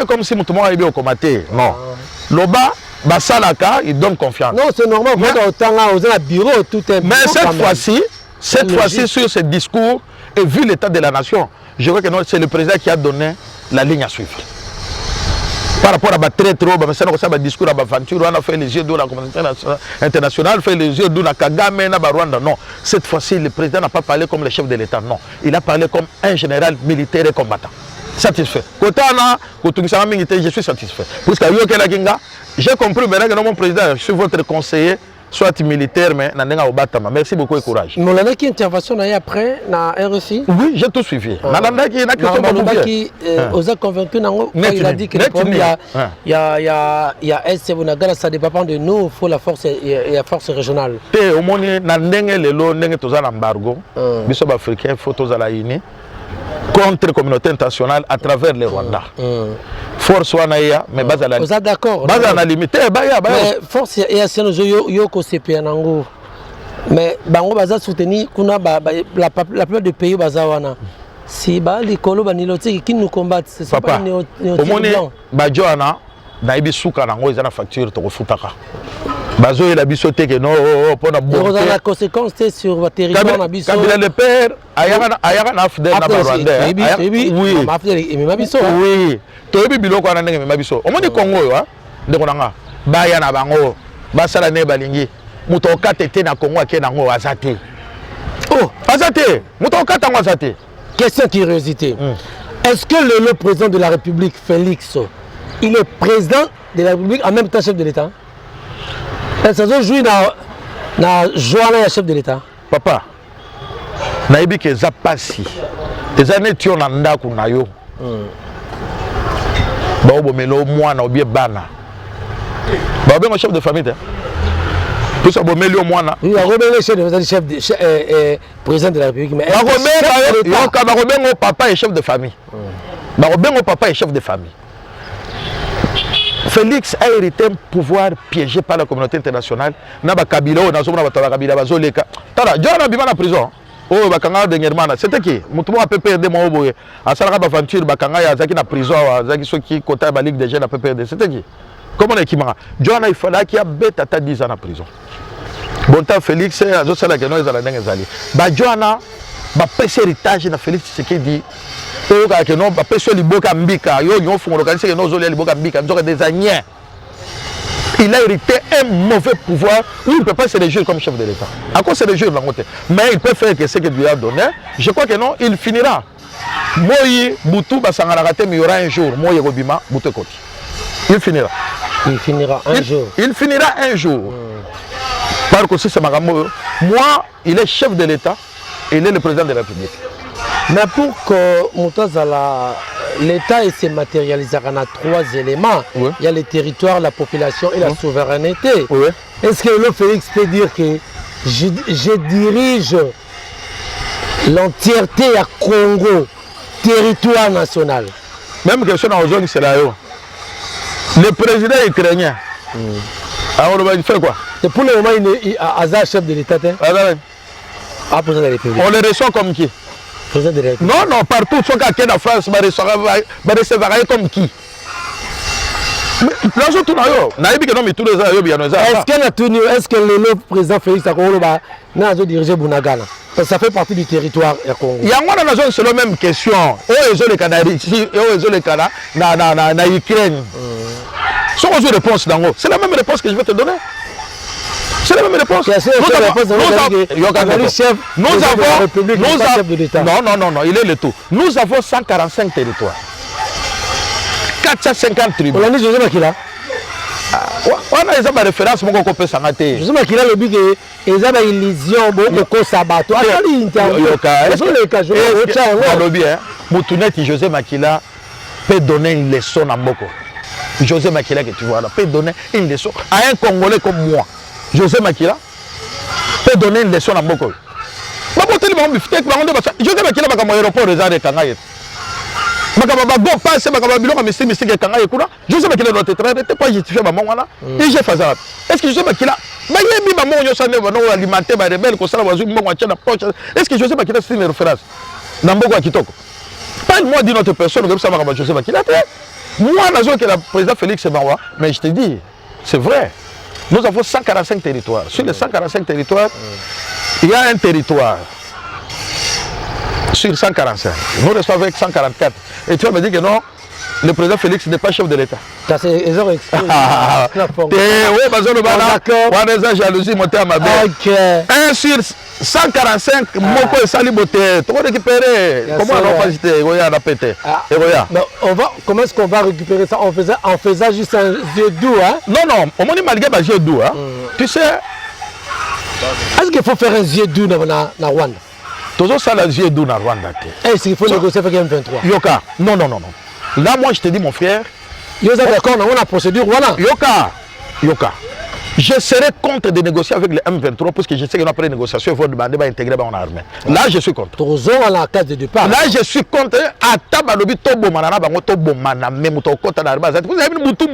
Comme si tout le monde avait au comité. Non. Loba, Basalaka, il donne confiance. Non, c'est normal. Mais cette fois-ci, sur ce discours, et vu l'état de la nation, je crois que c'est le président qui a donné la ligne à suivre. Par rapport à très trop, on a discours à Bafanture, on a fait les yeux de la communauté internationale, fait les yeux de la Kagame, Rwanda. Non, cette fois-ci, le président n'a pas parlé comme le chef de l'État, non. Il a parlé comme un général militaire et combattant. Satisfait. Je suis satisfait. Parce que j'ai compris maintenant que mon président, je suis votre conseiller, soit militaire, mais merci beaucoup et courage. Mais on a une intervention après, na RFI. Oui, j'ai tout suivi. Vous a convaincu, il a dit que il y a SC, ça ne dépend pas de nous, il faut la force et la force régionale. Au moins, l'embargo, les Africains, il faut la uni contre la communauté internationale à travers le Rwanda. Force wanaya mais base la. Vous êtes d'accord? Base la limite. Mais force et ancienne yo ko CP nango. Mais bango baza soutenir kuna la plupart des pays baza wana. Si ba likolo ba niloti qui nous combattent, c'est pas néo. Au moins ba joana na ibi suka nango ezana facture to refutaka. Bazo et la bisoté que non pour na bon. La conséquence c'est sur votre territoire na biso. Kabila le père ayaka na afdel na Rwanda. Oui. Ma afdel et ma biso. Oui. Toyebi biloko na ndenge ma biso. Omoni Congo yo ndeko nanga. Baya na bango. Basala ne balingi. Muto katete na Congo akena ngo azate. Oh, azate. Muto katanga azate. Question de curiosité. Est-ce que le président de la République Félix, il est président de la République en même temps chef de l'État? Ça se joue na Joana chef de l'État. Papa, naibi ke zapasi. Des années tu on anda kuna yo. Ba obomelo mwana obie bana. Ba obengo chef de famille. Tout ça bomelo mwana. Oui, obemelo chef de président de la République mais ba obengo papa et chef de famille. Ba obengo papa et chef de famille. Félix a hérité un pouvoir piégé par la communauté internationale. Naba Kabila, on a souvent Kabila, Bazoleka. Tara, John a en prison. Oh, Bakanga dernièrement, c'était qui? Moutouma a PPRD, mon oboye. À Saraka Bafanture, Bakanga, Yazaki na prison, Zaki Soki, Kota, Balik de Jeunes à PPRD. C'était qui? Comment on est qui m'a? John a il fallait qu'il y a bête à 10 ans en prison. Bon temps, Félix, a Zosala Geno, ils allaient dans les Bah, John a, pêché héritage de Félix, c'est qui dit. Il a hérité un mauvais pouvoir où il ne peut pas se réjouir comme chef de l'État. À quoi se réjouir dans côté? Mais il peut faire que ce qu'il lui a donné. Je crois que non, il finira. Moï, Boutou, Basangarate, mais il y aura un jour. Moï, Robima, Boutou Koti. Il finira. Il finira un jour. Il finira un jour. Par contre, c'est ma moi, il est chef de l'État et il est le président de la République. Mais pour que l'État se matérialise à 3 éléments, oui. Il y a le territoire, la population et la souveraineté. Oui. Est-ce que le Félix peut dire que je dirige l'entièreté à Congo, territoire national? Même question dans zone, c'est là. Le président ukrainien, alors il fait quoi? Et pour le moment, il est à chef de l'État. On le reçoit comme qui? Non, non, partout, soit qu'à la France, va recevoir comme qui? Est-ce que le président Félix a dirigé Bunagana? Ça fait partie du territoire Congo. Il y a c'est la même question. Ukraine. C'est la même réponse que je vais te donner. C'est la même réponse. Non, il est le tout. Nous avons 145 territoires. 450 tribus. On a dit José Makila. On a une référence, mon copain Sangaté. José Makila, le but est qu'ils ont une illusion, beaucoup de sabato. José Makila peut donner une leçon à Mboko. José Makila que tu vois là peut donner une leçon à un Congolais comme moi. José Makila peut donner une leçon à Mboko. José Makila va comme aéroport réservé Kangaï. José Makila doit être pas justifié maman wana et j'ai fait ça. Est-ce que José Makila maman yo ça ne alimenter ba rebelle ko sala wazu mbongo acha na poche. Est-ce que José Makila c'est une référence na Mboko Kitoko? Parle-moi d'une autre personne comme ça va José Makila. Moi nazo que le président Félix Mawa, mais je te dis, c'est vrai. Nous avons 145 territoires. Sur les 145 territoires, il y a un territoire sur 145. Nous restons avec 144. Et tu vas me dire que non, le président Félix n'est pas chef de l'État. Ça c'est ils ont expliqué. Oui, parce que le on a jalousie montée à ma belle. 1 sur 145, moko et sali beauté. Tu vas récupérer. Comment on va pas citer? Regarde la pété. Comment est-ce qu'on va récupérer ça en faisant juste un yeux doux, hein? Non, on m'a dit malgré un yeux doux, hein. Tu sais. Est-ce qu'il faut faire un yeux doux dans Rwanda? Toujours ça, les yeux doux dans Rwanda. Est-ce qu'il faut négocier avec M23? Yoka, non. Là, moi, je te dis, mon frère. Vous êtes d'accord, on a la procédure, voilà. Yoka. Je serais contre de négocier avec les M23 parce que je sais que après les négociations, il faut demander d'intégrer en armée. Là, je suis contre. Toujours à la case de départ. Là, je suis contre. À Tabalobi, Tobo Manana, Bango, Tobo Manana, même Tokota d'Arba. Vous avez Moutou,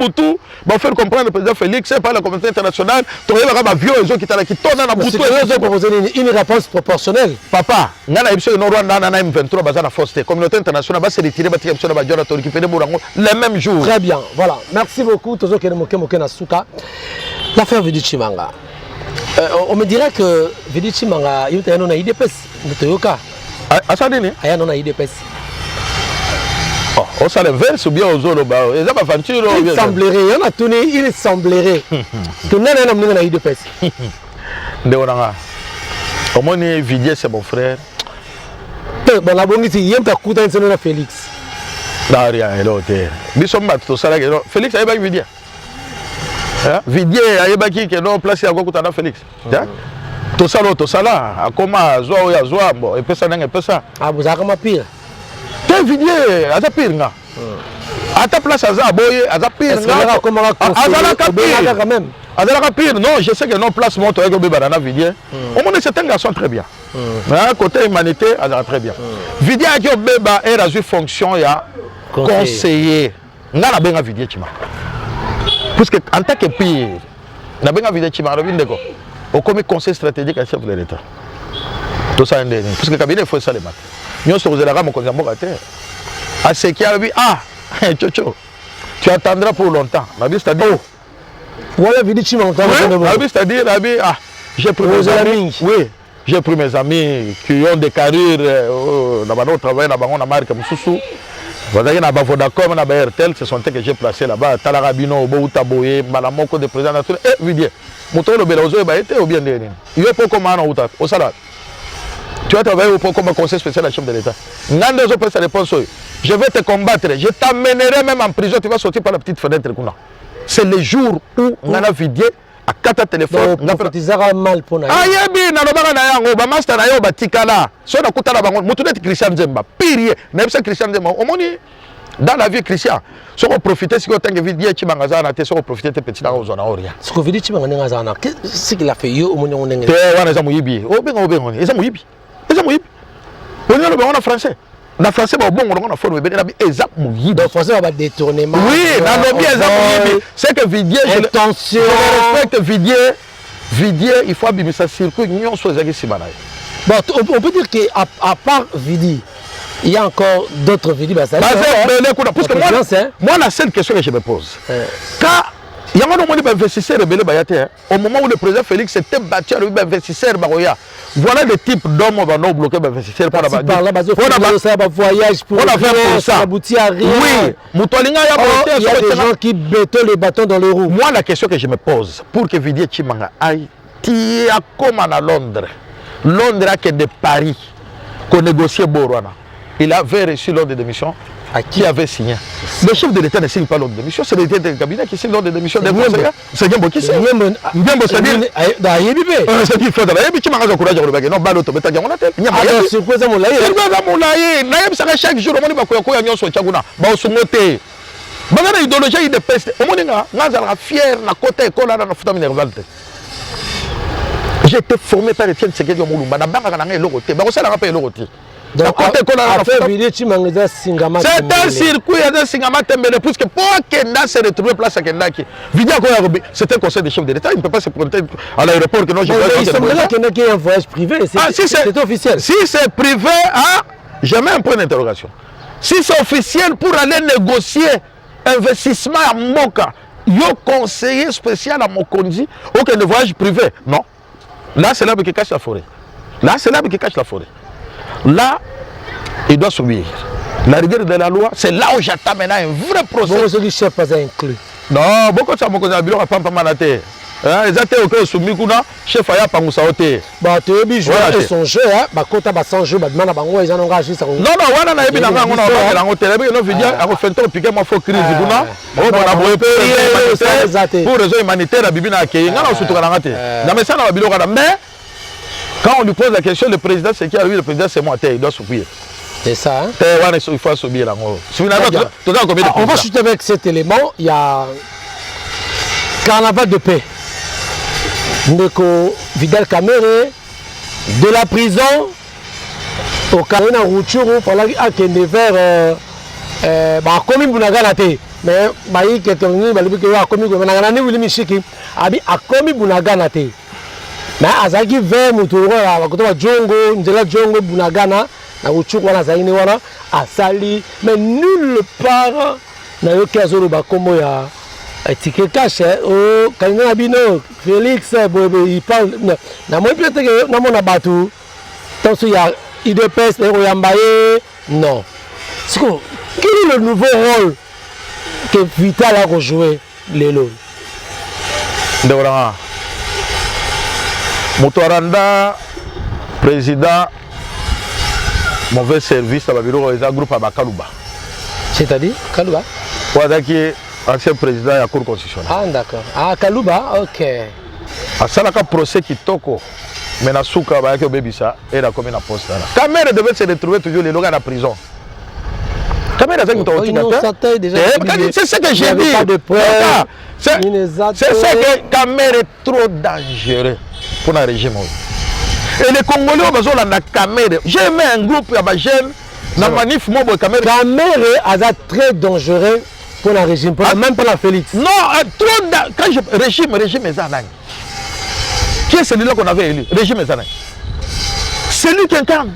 bon, faire comprendre le président Félix, c'est pas la communauté internationale. Tu vas avoir vieux qui tournent dans la Moutou. Vous avez proposé une réponse proportionnelle. Papa, Nana Ipso, Rwanda, Nana M23, Bazana Foster, communauté internationale, va se retirer, va tirer sur la Badjora, qui fait des Mourango, les mêmes jours. Très bien, voilà. Merci beaucoup, Tozo Kenemoke Nasuka. L'affaire Vidi Chimanga. On me dirait que Vidi Chimanga, il y a un IDPS. À ça, il y a un IDPS. On s'en verse ou bien aux autres. Il semblerait, on a tourné, il semblerait. Que nous avons un IDPS. Au moins, Vidier, c'est mon frère. Bon, la bonne idée, il y a un coup d'un sénateur Félix. Non, rien, il est là. Félix, il y a Vidier. Vidier, il y a non place à Gokutana Félix. Tout ça, à comment, bon, et puis ça. Ah, vous avez comment pire? T'es Vidier, à ta pire, à ta place, à Zaboye, à ta pire, à pire, non, je sais que non, place monte avec Banana Vidier. Au moins, c'est un garçon très bien. Côté humanité, elle très bien. Vidier a eu fonction, il a conseiller. On a bien Vidier, parce que en tant que pire, on a bien Vidier, au comité conseil stratégique à chef de l'État. Tout ça, parce que le cabinet, il faut ça les maths. Nous sommes aux élèves, on a à ce qui a dit, tu attendras pour longtemps. C'est-à-dire, c'est-à-dire, j'ai pris mes amis. Oui, j'ai pris mes amis qui ont des carrières dans notre travail, dans la marque Moussoussou. Vous avez un Vodacom, un RTL, ce sont eux que j'ai placés là-bas. Talarabino, Boutaboye, Malamoko, de président national. Eh, Vidier, Mouton le Bélozo, il a été ou bien dernier. Il y a pas comme un autre, au salaire. Tu vas travailler comme conseil spécial à la chef de l'État. Je vais te combattre, je t'amènerai même en prison, tu vas sortir par la petite fenêtre. C'est le jour où on a Vidier à 4 téléphones. On mal pour nous. Ah, il y a un master à Yobatikala. Si on a coupé la banque, je suis Christian Zemba. Pire, même si Christian Zemba, au moins, dans la vie Christian, si on profite, si on a Vidier, tu vas profiter de petits gens. Ce que Vidier, tu vas qu'est-ce qu'il a fait? On est français. Na français ba bon on a formé ben na ezap muyibi. Donc français va détournement. Oui, na lobby ezap muyibi. C'est que Vidier attention. Je respecte Vidier. Vidier, il faut abîmer circuit union soit ezaki simana. Bon, on peut dire que à part Vidier, il y a encore d'autres Vidier parce que moi la seule question que je me pose. Quand il y a un moment où investisseurs rebelles bayate, au moment où le président Félix s'était battu avec investisseurs baroya. Voilà le type d'hommes qui vont bloquer les investisseurs pour la voyage pour ça aboutit à rien. Oui, il y a des gens qui bétonnent les bâtons dans les roues. Moi, la question que je me pose, pour que Vidier Chimanga aille, tu as comme à Londres. Londres a que de Paris qu'on négocie Borwana. Il avait reçu l'ordre de démission. À qui avait signé? Le chef de l'État ne signe pas l'ordre de démission, c'est le cabinet qui signe l'ordre de démission des conseillers. C'est bien qui c'est. C'est-à-dire, chaque jour, j'étais formé par Etienne Tshisekedi Moulumba. Donc, c'est un circuit à Singama Tembele, puisque pour Kenda se retrouve place à Kendaki. C'est un conseil de chef de l'État, il ne peut pas se présenter à l'aéroport que non, je il semblerait qu'il y ait un voyage privé, c'est officiel. Si c'est privé, j'ai même un point d'interrogation. Si c'est officiel pour aller négocier investissement à Moka, il y a un conseiller spécial à Mokonzi, aucun voyage privé, non. Là, c'est l'arbre qui cache la forêt. Là, c'est l'arbre qui cache la forêt. Là, il doit subir. La rigueur de la loi, c'est là où j'attends maintenant un vrai procès. Bon, celui chef pas inclus. Non, beaucoup de gens qui ont dit que papa manate. Ils ont été soumis kuna chef aya pangusa ote. Bah tu es bijou et son jeu hein, bah quand t'as sans jeu bah demande bango ils en ont engagé ça. Non non, wana na yebi na ngana ngona ba la hotel, mais no vidia a fait un piquer moi faut crise kuna. Oh bona boye pour raison humanitaire bibi na ke ngana osutuka na ngate. Na mais ça na biloko na mais quand on lui pose la question le président c'est qui a lui le président c'est moi il doit souffrir. C'est ça hein. Il faut subir là. On va chuter avec cet élément, il y a carnaval de paix. Ndeko Vidal Kamere de la prison au Karina Routourou pendant qu'il a kené vers bah comme Bunagana te mais bah il que toni bah lui que a comme Bunagana ni Willy Michiki abi a comme Bunagana te mais azaki vers Mutoro à côté de Jongo Ndela Jongo Bunagana na Routourou wana zaini wana asali mais nulle part na yo kazolo ba komo ya ticket cash oh kalina bino Félix il parle na moi peut-être que na mona batu tant il y a IDPS et Royambaye non c'est quoi quel est le nouveau rôle que Vital a rejoué lelo Ndora Motoranda président mauvais service à Babilo et un groupe à Bakaluba c'est-à-dire Kaluba Wadaki ancien président de la Cour constitutionnelle. Ah d'accord. Ah Kaluba, ok. À Salaka procès qui toko, mais na souka ba ke bebisa et la commune à poste là. Kamere devait se retrouver toujours les logos à la prison. Kamere c'est c'est ce que j'ai dit. C'est ça que Kamere est trop dangereux pour le régime. Et les Congolais ont besoin de Kamere. J'ai mis un groupe à Bajen na manif mobo Kamere. Kamere est très dangereux. Pour le régime, même pour la Félix. Non, trop quand je régime Ezanang. Qui est celui-là qu'on avait élu? Régime Ezanang. C'est lui qui incarne.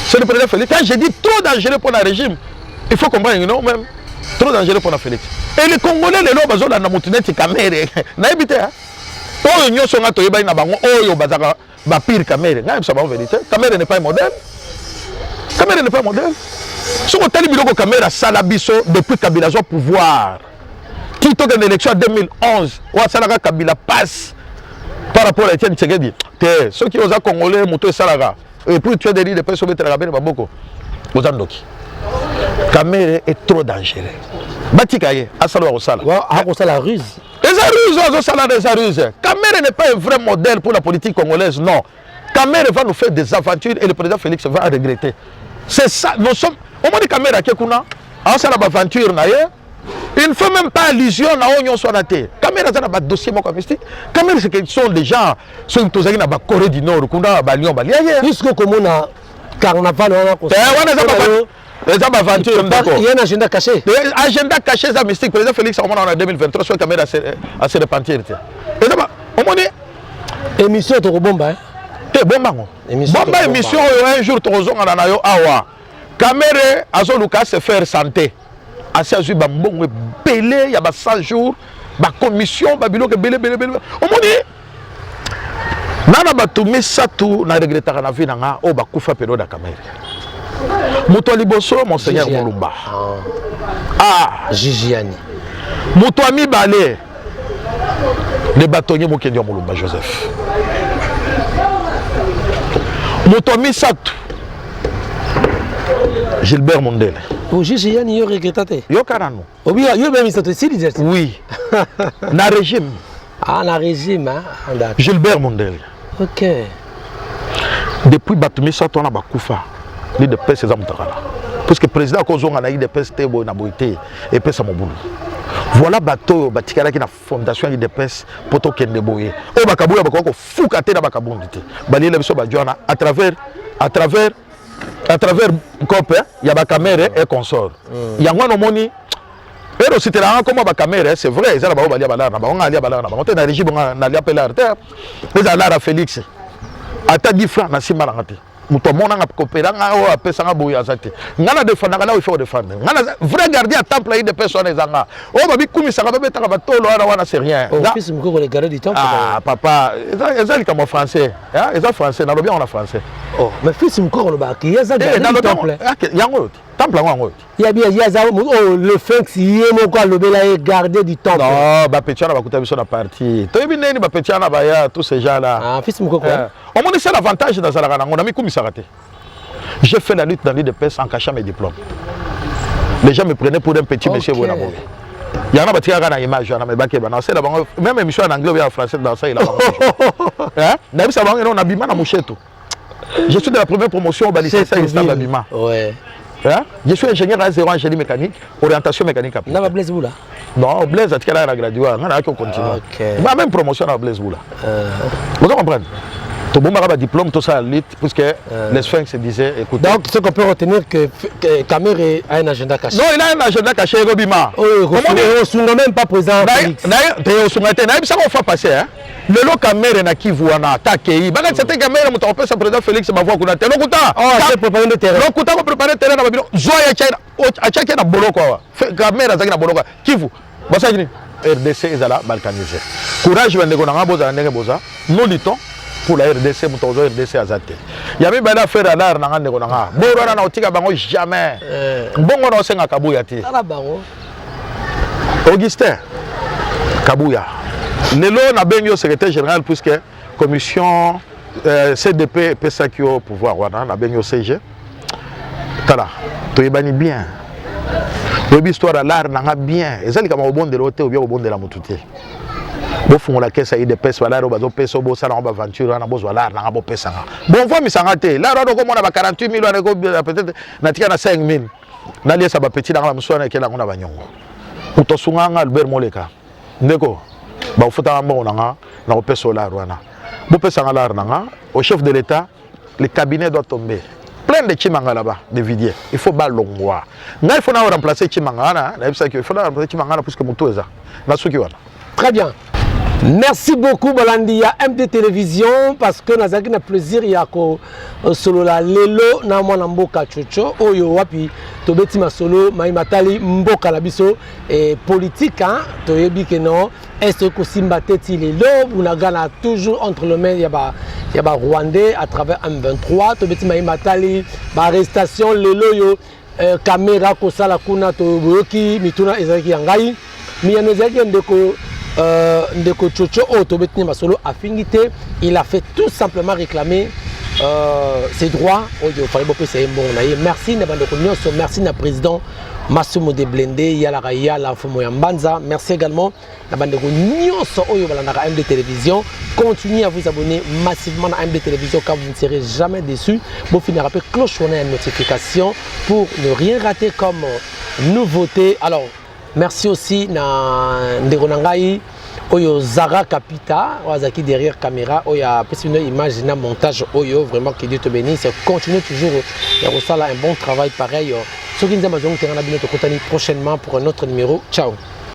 C'est le président Félix. Quand j'ai dit trop dangereux pour le régime, il faut comprendre, non même. Trop dangereux pour la Félix. Et les Congolais, les lobes, ils ont monté Kamere. N'a évité. Oh, ils sont tous les bangs, oh, ils ont pire Kamere. C'est pas vérité. Kamere n'est pas un modèle. Kamere n'est pas un modèle. Si on t'a dit que Kamera Salabiso depuis Kabila au pouvoir, qui tourne une élection en 2011, où Salaka Kabila passe par rapport à Etienne Tshisekedi. Ceux qui ont Congolais, Mouto et Salaka, et puis tu as des lits de personnes qui ont beaucoup. Aux Andoki. Kamera est trop dangereux. Batikaye, Asalo Osala. La ruse. Les ruses. Kamera n'est pas un vrai modèle pour la politique congolaise, non. Kamera va nous faire des aventures et le président Félix va regretter. C'est ça, nous sommes. Au moins, les caméras qui sont là, aventure, il ne fait même pas allusion à l'Union Sonaté. Caméra, c'est un dossier mystique. Caméra, c'est qu'ils sont des gens, ceux qui sont en Corée du Nord, qui sont en Lyon, puisque comme on a carnaval, on a aventure. Il y a un agenda caché. Agenda caché, c'est mystique. Le président Félix, en 2023, sur la caméra, à se repentir. Au moins, émission de Robomba. Bomba émission un jour tozonga na yo awa Kamere azoluka se faire santé asi azui ba mbongo belé ya ba 100 jours ba commission ba biloko belé omoni nana batumi satu na regretaka na vie nanga o ba kufa période ya Kamere moto liboso monseigneur Mulumba Gigiani moto ami balé le bâtonnier Mokendi Mulumba Joseph Motomi Satou Gilbert Mondele. Au Gigiani, il y a regretté. Yo Karano. Oui, il y a même ici. Oui. Na régime. Ah, na régime, hein. Gilbert Mondele. Ok. Depuis Batoumi Satou, on a Bakoufa. Il de pèse ses amoutara. Parce que le président Kozonga a eu des pèses Tebo na Boité et pèse à Moboulou. Voilà bateau batikala qui na fondation IDPS poto kende boye o bakabuya bakoko fuka te na bakabundi te bali le biso badjwana à travers cope ya ba caméra et consort yango no moni ero sitela comme ba caméra c'est vrai ça ba bali bala na ba on ali bala na ba on te na régime na li appeler arte les ala Félix ata 10 francs na sima na ngate Muto mona nga kopera nga o apesa nga boya zate. Nga na défendre nga il faut défendre. Nga na vrai gardien à temple de personnes ezanga. O babi kumisa ka babeta ka batolo wana c'est rien. Fils moko le gardien du temple. Ah papa, ezali comme français. Hein, ezali français, na lobi on a français. Oh, mais fils moko le ba ki ezali gardien du temple. Yango temple ngo. Ya bien ya oh le Félix yemoko lobela e gardien du temple. Non, ba petia na bakuta biso na parti. To yebi neni ba petia na ba ya tous ces gens là. Ah, fils moko quoi. On m'a dit c'est l'avantage dans la on a mis comme ça raté. J'ai fait la lutte dans l'île de Pesse en cachant mes diplômes. Les gens me prenaient pour un petit monsieur. Il y en a qui ont une image, même émission en anglais ou en français dans ça, il a je suis de la première promotion au Balissé, ça il l'habillement. Je suis ingénieur à zéro en génie mécanique, orientation mécanique. Non, Blaise Boula. Non, Blaise, tu as gradué, on a continué. Ma même promotion à Blaise Boula. Vous comprenez? Tout le monde a un diplôme, tout ça, puisque les Sphinx disait, écoutez. Donc, ce qu'on peut retenir, que Kamere a un agenda caché. Non, il a un agenda caché, Robima. Comment on n'est même pas présent. D'ailleurs, ça va faire passer. Le lot Kamere n'a qui vous en a attaqué. C'était Kamere, mon président Félix, Félix m'a voix qu'on a. Le Kouta. Oh, c'est préparé le terrain. Le Kouta va préparer le terrain. Zoya Tchèna, Tchèna Bolo quoi. Kamere a Zagina Bolo quoi. Qui vous? Bassagini. RDC est là, balkanisé. Courage, Vendegonanga, Boza, Boza. Nous luttons pour la RDC, mon RDC Azate. Il y a même des affaires à l'art, Nangandegonanga. Borona Nautica Bango jamais. Bongo no Senga Kabouyati. Augustin Kabouya. Lelo n'a bien eu secrétaire général puisque commission CDP PSAQ au pouvoir, n'a bien eu CG. Tala, tu es banni bien. L'histoire à l'art n'a bien. Et ça, c'est comme au bon de l'hôtel ou bien au bon de la moutouté. Bon fond la caisse de pèse voilà au bateau pèse au beau salon aventure na besoin là na beau pèse bon fois mi sangate là on comme on a 48 000 peut-être na tika na 5 000 na lié ça ba petit na mswana ke na ngona banyongo utosunga nga Albert Moleka ndeko ba futa mbo na pèse là wana bo pèse là na au chef de l'état le cabinet doit tomber plein de chimanga là-bas de Vidier il faut balongwa nga il faut na remplacer chimanga na il faut na remplacer chimanga puisque mutu eza na suki wana. Très bien. Merci beaucoup Balandi ya MD Télévision parce que nazaki na plaisir ya ko solo la lelo na mwana mboka chocho oyo wapi tobeti masolo mai matali mboka la biso et politique hein toyebi que non est-ce que simba teti lelo bunagana toujours entre le mains ya ba Rwandais à travers M23 tobeti mai matali ba arrestation lelo yo caméra ko sala kuna to boyoki mituna ezaki yangai miyano ezaki ndeko Ndeko Chocho Otobetni Masolo a fingité, il a fait tout simplement réclamer ses droits. Merci merci na président Massomo de Blendé, Yala Raya, l'Info Moyambanza. Merci également à MD Télévision. Continuez à vous abonner massivement à MD Télévision car vous ne serez jamais déçus. Vous finirez avec cloche à notification pour ne rien rater comme nouveauté. Alors, merci aussi à Nderonangai, Oyo Zara Capita, Ozaki derrière caméra, Oya une image, un montage, Oyo vraiment que Dieu te bénisse. Continue toujours à un bon travail pareil. Ce qui nous a prochainement pour un autre numéro. Ciao.